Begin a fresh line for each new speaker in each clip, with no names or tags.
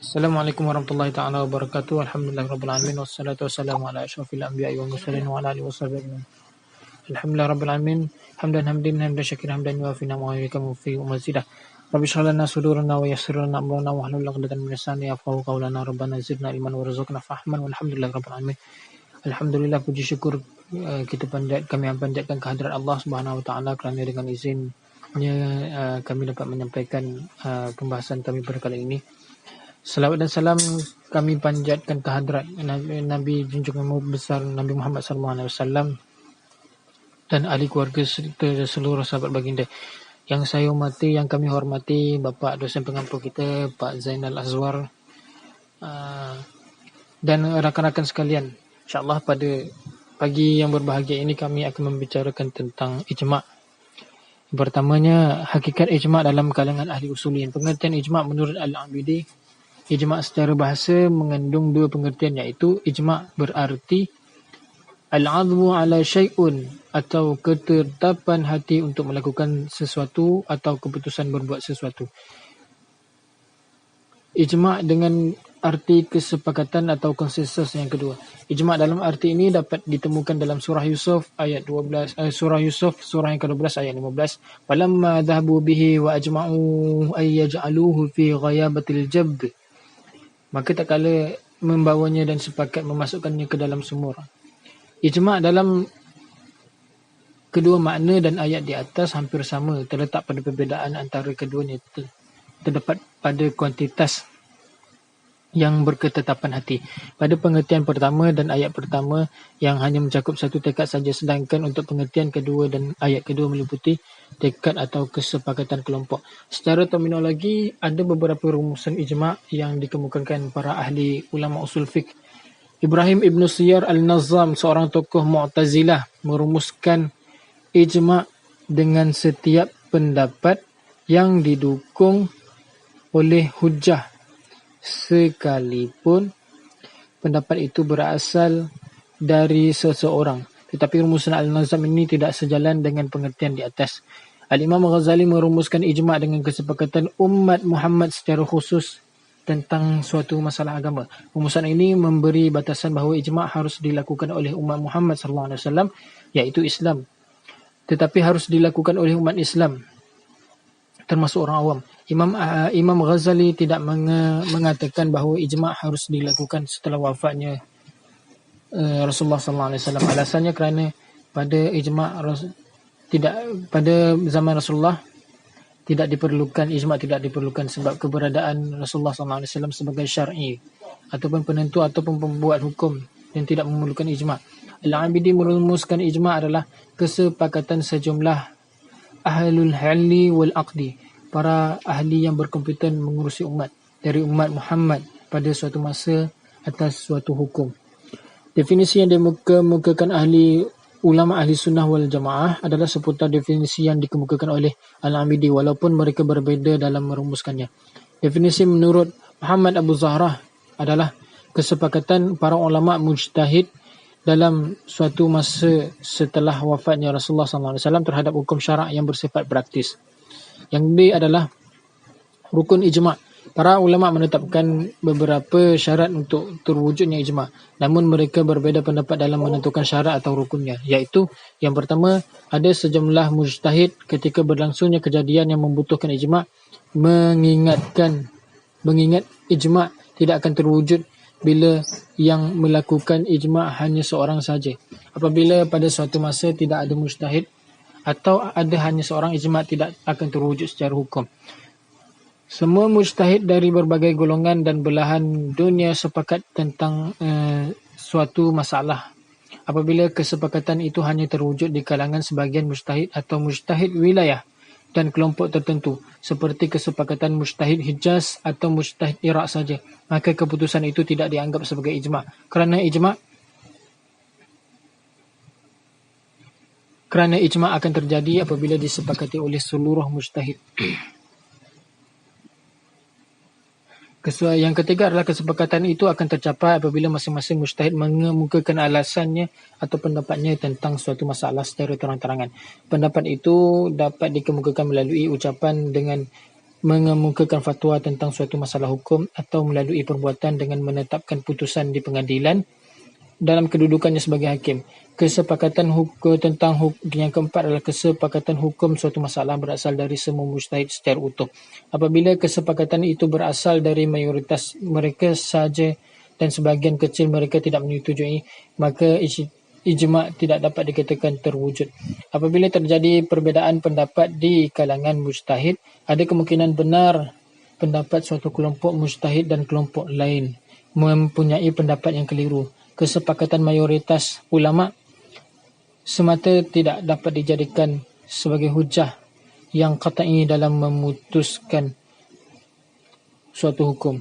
Assalamualaikum warahmatullahi taala wabarakatuh. Alhamdulillahirabbil alamin wassalatu wassalamu ala asyrofil anbiya'i wal mursalin wa ala alihi washabihi ajmain. Alhamdulillahirabbil alamin hamdan syakiran hamdan yuwafi ni'amahu wa yukafi wa mazidah. Rabbi shrah lana sudurana wa yassir lana amrana wa hlul 'uqdatam min lisani yafqahu qawlana rabbana zidna ilman warzuqna fahman walhamdulillahirabbil alamin. Alhamdulillah, puji syukur kami panjatkan kehadirat Allah Subhanahu wa taala kerana dengan izinnya kami dapat menyampaikan pembahasan kami pada kali ini. Salawat dan salam kami panjatkan kehadrat Nabi junjungan besar Nabi Muhammad SAW dan ahli keluarga serta seluruh sahabat baginda. Yang saya hormati, yang kami hormati Bapak dosen pengampu kita Pak Zainal Azwar dan rakan-rakan sekalian. InsyaAllah pada pagi yang berbahagia ini kami akan membicarakan tentang ijma'. Pertamanya, hakikat ijma' dalam kalangan ahli usuliyin. Pengertian ijma' menurut Al-Abidi, ijma' secara bahasa mengandung dua pengertian, iaitu ijma' berarti al-'azmu ala syai'un atau ketetapan hati untuk melakukan sesuatu atau keputusan berbuat sesuatu. Ijma' dengan arti kesepakatan atau konsensus yang kedua. Ijma' dalam arti ini dapat ditemukan dalam surah Yusuf ayat 12, surah yang ke-12 ayat 15. Falamma dhahabu bihi wa ajma'u ay yaj'aluhu fi ghayabatil jabb. Maka tak kala membawanya dan sepakat memasukkannya ke dalam sumur. Ijma' dalam kedua makna dan ayat di atas hampir sama, terletak pada perbezaan antara keduanya terdapat pada kuantitas yang berketetapan hati. Pada pengertian pertama dan ayat pertama yang hanya mencakup satu tekad saja, sedangkan untuk pengertian kedua dan ayat kedua meliputi tekad atau kesepakatan kelompok. Secara terminologi, ada beberapa rumusan ijma' yang dikemukakan para ahli ulama usul fiqh. Ibrahim Ibn Siyar Al-Nazam, seorang tokoh Mu'tazilah, merumuskan ijma' dengan setiap pendapat yang didukung oleh hujah, sekalipun pendapat itu berasal dari seseorang. Tetapi rumusan Al-Nazam ini tidak sejalan dengan pengertian di atas. Al-Imam Ghazali merumuskan ijma' dengan kesepakatan umat Muhammad secara khusus tentang suatu masalah agama. Rumusan ini memberi batasan bahawa ijma' harus dilakukan oleh umat Muhammad SAW, iaitu Islam. Tetapi harus dilakukan oleh umat Islam, termasuk orang awam. Imam Ghazali tidak mengatakan bahawa ijma' harus dilakukan setelah wafatnya Rasulullah SAW. Alasannya kerana pada zaman Rasulullah tidak diperlukan sebab keberadaan Rasulullah SAW sebagai syar'i ataupun penentu ataupun pembuat hukum yang tidak memerlukan ijma'. Al-Abidi merumuskan ijma' adalah kesepakatan sejumlah ahlul halli wal aqdi, para ahli yang berkompeten mengurusi umat dari umat Muhammad pada suatu masa atas suatu hukum. Definisi yang dikemukakan ulama ahli sunnah wal jamaah adalah seputar definisi yang dikemukakan oleh Al-Abidi, walaupun mereka berbeza dalam merumuskannya. Definisi menurut Muhammad Abu Zahrah adalah kesepakatan para ulama mujtahid dalam suatu masa setelah wafatnya Rasulullah SAW terhadap hukum syarak yang bersifat praktis. Yang B adalah rukun ijma'. Para ulama menetapkan beberapa syarat untuk terwujudnya ijma'. Namun mereka berbeza pendapat dalam menentukan syarat atau rukunnya. Iaitu, yang pertama, ada sejumlah mujtahid ketika berlangsungnya kejadian yang membutuhkan ijma', mengingat ijma' tidak akan terwujud bila yang melakukan ijma' hanya seorang saja. Apabila pada suatu masa tidak ada mujtahid atau ada hanya seorang, ijma' tidak akan terwujud secara hukum. Semua mujtahid dari berbagai golongan dan belahan dunia sepakat tentang suatu masalah. Apabila kesepakatan itu hanya terwujud di kalangan sebagian mujtahid atau mujtahid wilayah dan kelompok tertentu, seperti kesepakatan mujtahid Hijaz atau mujtahid Iraq saja, maka keputusan itu tidak dianggap sebagai ijma'. Kerana ijma' akan terjadi apabila disepakati oleh seluruh mujtahid. Yang ketiga adalah kesepakatan itu akan tercapai apabila masing-masing mujtahid mengemukakan alasannya atau pendapatnya tentang suatu masalah secara terang-terangan. Pendapat itu dapat dikemukakan melalui ucapan dengan mengemukakan fatwa tentang suatu masalah hukum atau melalui perbuatan dengan menetapkan putusan di pengadilan dalam kedudukannya sebagai hakim. Kesepakatan hukum tentang yang keempat adalah kesepakatan hukum suatu masalah berasal dari semua mujtahid secara utuh. Apabila kesepakatan itu berasal dari mayoritas mereka saja dan sebahagian kecil mereka tidak menyetujui, maka ijma' tidak dapat dikatakan terwujud. Apabila terjadi perbezaan pendapat di kalangan mujtahid, ada kemungkinan benar pendapat suatu kelompok mujtahid dan kelompok lain mempunyai pendapat yang keliru. Kesepakatan mayoritas ulama' semata tidak dapat dijadikan sebagai hujah yang qat'i dalam memutuskan suatu hukum.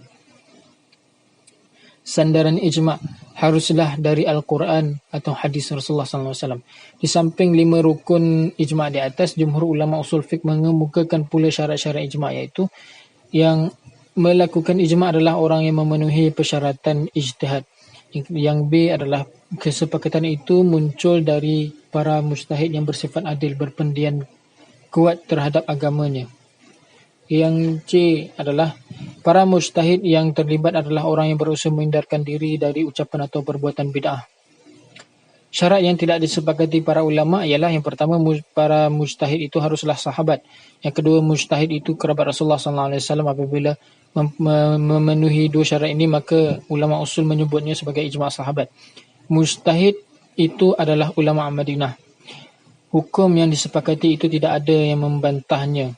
Sandaran ijma' haruslah dari Al-Quran atau hadis Rasulullah SAW. Di samping 5 rukun ijma' di atas, jumhur ulama usul fiqh mengemukakan pula syarat-syarat ijma', iaitu yang melakukan ijma' adalah orang yang memenuhi persyaratan ijtihad. Yang B adalah kesepakatan itu muncul dari para mujtahid yang bersifat adil, berpendidikan kuat terhadap agamanya. Yang C adalah para mujtahid yang terlibat adalah orang yang berusaha menghindarkan diri dari ucapan atau perbuatan bid'ah. Syarat yang tidak disepakati para ulama ialah yang pertama, para mujtahid itu haruslah sahabat. Yang kedua, mujtahid itu kerabat Rasulullah SAW. Apabila memenuhi dua syarat ini, maka ulama usul menyebutnya sebagai ijma' sahabat. Mujtahid itu adalah ulama Madinah. Hukum yang disepakati itu tidak ada yang membantahnya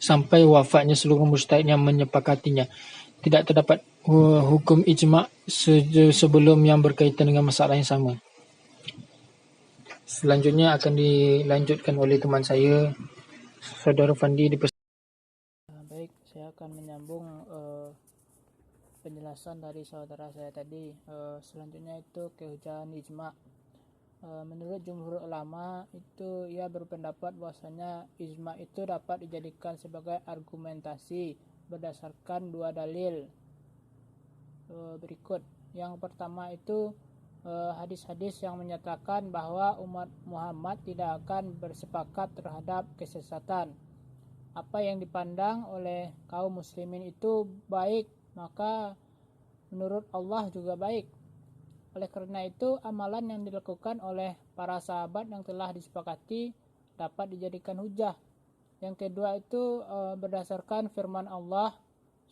sampai wafatnya seluruh mujtahid yang menyepakatinya. Tidak terdapat hukum ijma' sebelum yang berkaitan dengan masalah yang sama. Selanjutnya akan dilanjutkan oleh teman saya, Saudara Fandi.
Baik, saya akan menyambung penjelasan dari saudara saya tadi. Selanjutnya itu kehujahan ijma'. Menurut jumhur ulama itu ia berpendapat bahwasanya ijma' itu dapat dijadikan sebagai argumentasi berdasarkan dua dalil berikut. Yang pertama itu hadis-hadis yang menyatakan bahwa umat Muhammad tidak akan bersepakat terhadap kesesatan. Apa yang dipandang oleh kaum muslimin itu baik, maka menurut Allah juga baik. Oleh karena itu, amalan yang dilakukan oleh para sahabat yang telah disepakati dapat dijadikan hujah. Yang kedua itu berdasarkan firman Allah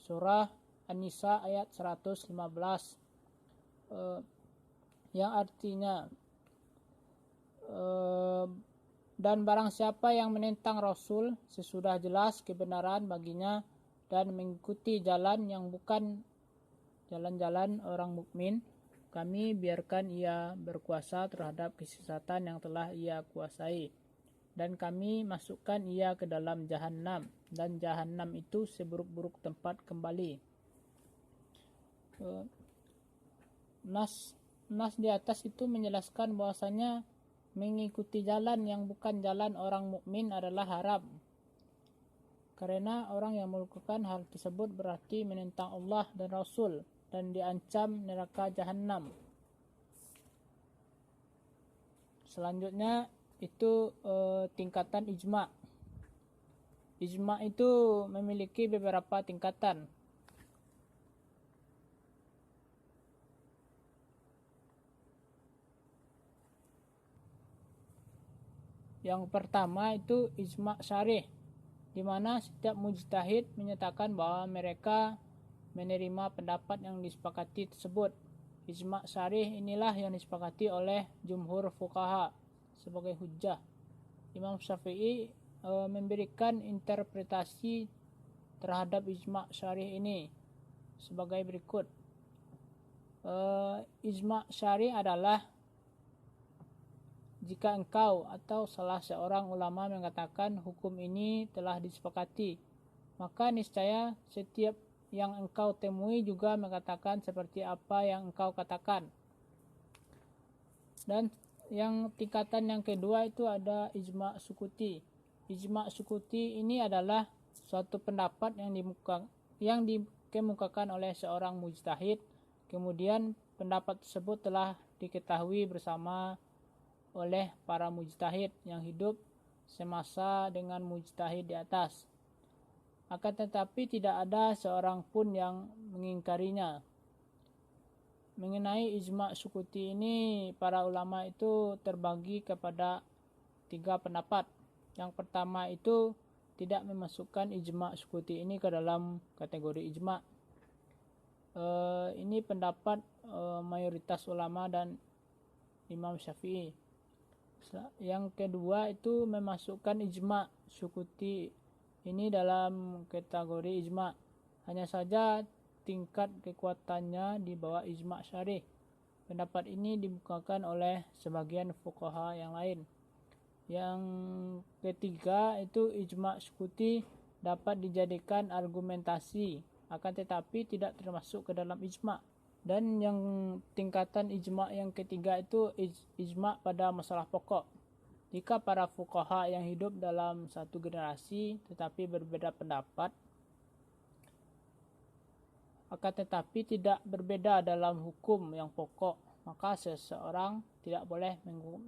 surah An-Nisa ayat 115 yang artinya dan barang siapa yang menentang Rasul sesudah jelas kebenaran baginya dan mengikuti jalan yang bukan jalan-jalan orang mukmin, kami biarkan ia berkuasa terhadap kesesatan yang telah ia kuasai, dan kami masukkan ia ke dalam Jahannam, dan Jahannam itu seburuk-buruk tempat kembali. Nas di atas itu menjelaskan bahwasanya mengikuti jalan yang bukan jalan orang mukmin adalah haram, karena orang yang melakukan hal tersebut berarti menentang Allah dan Rasul dan diancam neraka Jahannam. Selanjutnya itu tingkatan ijma'. Ijma' itu memiliki beberapa tingkatan. Yang pertama itu ijma' syarih, di mana setiap mujtahid menyatakan bahwa mereka menerima pendapat yang disepakati tersebut. Ijma' syarih inilah yang disepakati oleh jumhur fuqaha sebagai hujjah. Imam Syafi'i memberikan interpretasi terhadap ijma' syarih ini sebagai berikut. Ijma' syarih adalah jika engkau atau salah seorang ulama mengatakan hukum ini telah disepakati, maka niscaya setiap yang engkau temui juga mengatakan seperti apa yang engkau katakan. Dan yang tingkatan yang kedua itu ada ijma' sukuti. Ijma' sukuti ini adalah suatu pendapat yang dikemukakan oleh seorang mujtahid, kemudian pendapat tersebut telah diketahui bersama oleh para mujtahid yang hidup semasa dengan mujtahid di atas. Akan tetapi tidak ada seorang pun yang mengingkarinya. Mengenai ijma' Sukuti ini, para ulama itu terbagi kepada 3 pendapat. Yang pertama itu tidak memasukkan ijma' Sukuti ini ke dalam kategori ijma'. Ini pendapat mayoritas ulama dan Imam Syafi'i. Yang kedua itu memasukkan ijma' Sukuti ini dalam kategori ijma'. Hanya saja tingkat kekuatannya di bawah ijma' syarih. Pendapat ini dibukakan oleh sebagian fuqaha yang lain. Yang ketiga itu ijma' Sukuti dapat dijadikan argumentasi, akan tetapi tidak termasuk ke dalam ijma'. Dan yang tingkatan ijma' yang ketiga itu ijma' pada masalah pokok. Jika para fuqaha yang hidup dalam satu generasi tetapi berbeda pendapat, akan tetapi tidak berbeda dalam hukum yang pokok, maka seseorang tidak boleh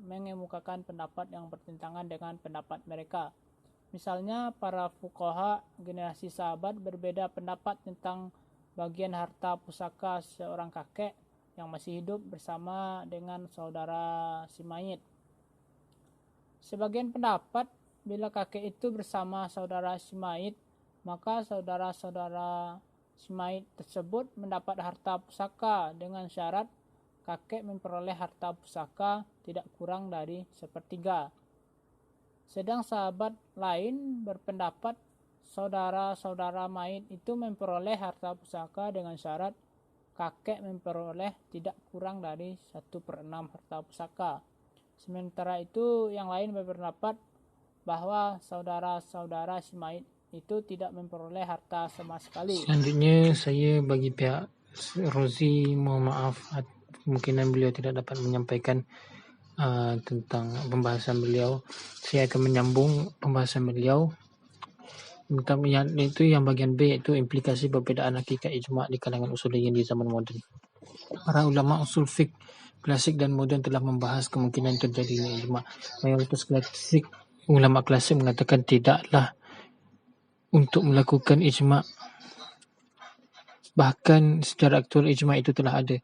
mengemukakan pendapat yang bertentangan dengan pendapat mereka. Misalnya para fuqaha generasi sahabat berbeda pendapat tentang bagian harta pusaka seorang kakek yang masih hidup bersama dengan saudara si mayit. Sebagian pendapat bila kakek itu bersama saudara si mayit, maka saudara-saudara si mayit tersebut mendapat harta pusaka dengan syarat kakek memperoleh harta pusaka tidak kurang dari 1/3. Sedang sahabat lain berpendapat saudara-saudara mayit itu memperoleh harta pusaka dengan syarat kakek memperoleh tidak kurang dari 1/6 harta pusaka. Sementara itu yang lain berpendapat bahwa saudara-saudara si mayit itu tidak memperoleh harta sama sekali.
Selanjutnya saya bagi pihak Rozi mohon maaf, kemungkinan beliau tidak dapat menyampaikan tentang pembahasan beliau. Saya akan menyambung pembahasan beliau. Yang bagian B itu implikasi perbedaan hakikat ijma' di kalangan usuliyin di zaman moden. Para ulama usul fiqh klasik dan moden telah membahas kemungkinan terjadinya ijma'. Mayoritas klasik ulama klasik mengatakan tidaklah untuk melakukan ijma'. Bahkan secara aktual ijma' itu telah ada.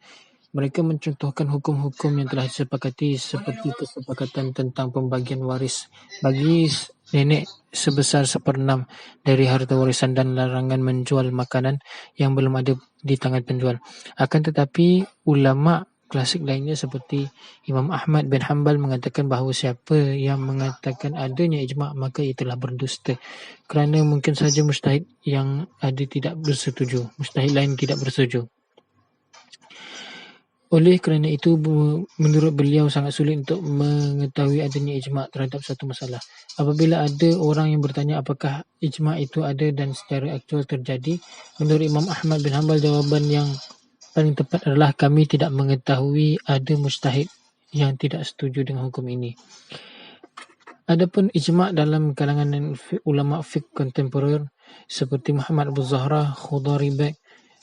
Mereka mencontohkan hukum-hukum yang telah disepakati seperti kesepakatan tentang pembagian waris bagi nenek sebesar 1/6 dari harta warisan dan larangan menjual makanan yang belum ada di tangan penjual. Akan tetapi ulama klasik lainnya seperti Imam Ahmad bin Hanbal mengatakan bahawa siapa yang mengatakan adanya ijma' maka ia telah berdusta, kerana mungkin saja mujtahid yang ada tidak bersetuju, mujtahid lain tidak bersetuju. Oleh kerana itu, menurut beliau sangat sulit untuk mengetahui adanya ijma' terhadap satu masalah. Apabila ada orang yang bertanya apakah ijma' itu ada dan secara aktual terjadi, menurut Imam Ahmad bin Hanbal jawaban yang paling tepat adalah kami tidak mengetahui ada mujtahid yang tidak setuju dengan hukum ini. Adapun ijma' dalam kalangan ulama fiqh kontemporer seperti Muhammad Abu Zahra, Khudari Bek,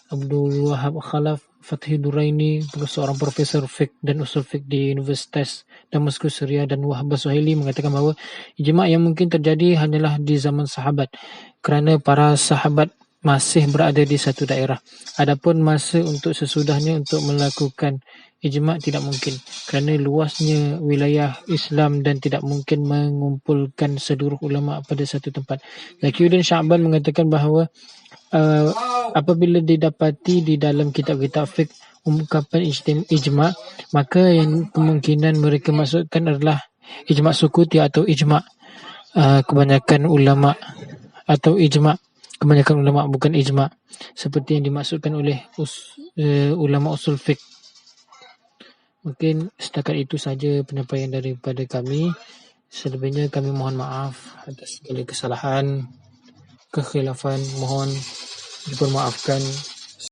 Abdul Wahab Khalaf, Fathi Duraini, seorang profesor fiqh dan usul fiqh di Universitas Damaskus Syria, dan Wahbah Suhaili mengatakan bahawa ijma' yang mungkin terjadi hanyalah di zaman sahabat kerana para sahabat masih berada di satu daerah. Adapun masa untuk sesudahnya untuk melakukan ijma' tidak mungkin kerana luasnya wilayah Islam dan tidak mungkin mengumpulkan seluruh ulama' pada satu tempat. Zakiuddin Sya'ban mengatakan bahawa apabila didapati di dalam kitab-kitab fiqh ungkapan ijma', maka yang kemungkinan mereka maksudkan adalah ijma' Sukuti atau ijma' kebanyakan ulama' atau ijma' kebanyakan ulama' bukan ijma' seperti yang dimaksudkan oleh ulama' usul fiqh. Mungkin setakat itu saja penyampaian daripada kami. Selebihnya kami mohon maaf atas segala kesalahan, kekhilafan, mohon dipermaafkan.